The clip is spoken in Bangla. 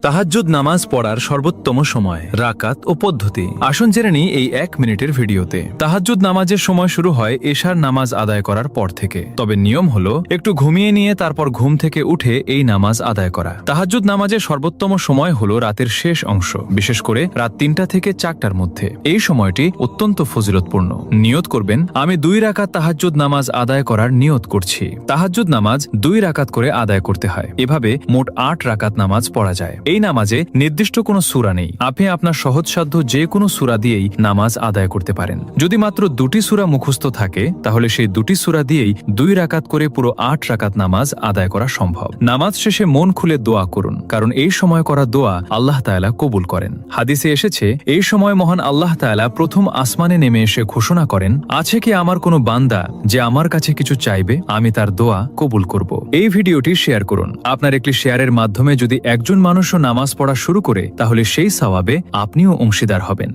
তাহাজ্জুদ নামাজ পড়ার সর্বোত্তম সময়, রাকাত ও পদ্ধতি। আসুন জেনে নিই এই 1 মিনিটের ভিডিওতে। তাহাজ্জুদ নামাজের সময় শুরু হয় এশার নামাজ আদায় করার পর থেকে। তবে নিয়ম হলো একটু ঘুমিয়ে নিয়ে তারপর ঘুম থেকে উঠে এই নামাজ আদায় করা। তাহাজ্জুদ নামাজের সর্বোত্তম সময় হলো রাতের শেষ অংশ, বিশেষ করে রাত 3টা থেকে 4টার মধ্যে। এই সময়টি অত্যন্ত ফজিলতপূর্ণ। নিয়ত করবেন, আমি 2 রাকাত তাহাজ্জুদ নামাজ আদায় করার নিয়ত করছি। তাহাজ্জুদ নামাজ 2 রাকাত করে আদায় করতে হয়। এভাবে মোট 8 রাকাত নামাজ পড়া যায়। এই নামাজে নির্দিষ্ট কোনো সূরা নেই। আপনি আপনার সহজসাধ্য যে কোনো সূরা দিয়েই নামাজ আদায় করতে পারেন। যদি মাত্র 2টি সূরা মুখস্থ থাকে তাহলে সেই 2টি সূরা দিয়েই 2 রাকাত করে পুরো 8 রাকাত নামাজ আদায় করা সম্ভব। নামাজ শেষে মন খুলে দোয়া করুন, কারণ এই সময় করা দোয়া আল্লাহ তাআলা কবুল করেন। হাদিসে এসেছে, এই সময় মহান আল্লাহ তাআলা প্রথম আসমানে নেমে এসে ঘোষণা করেন, আছে কি আমার কোনো বান্দা যে আমার কাছে কিছু চাইবে, আমি তার দোয়া কবুল করব। এই ভিডিওটি শেয়ার করুন। আপনার একটি শেয়ারের মাধ্যমে যদি একজন মানুষও নামাজ পড়া শুরু করে তাহলে সেই সওয়াবে আপনিও অংশীদার হবেন।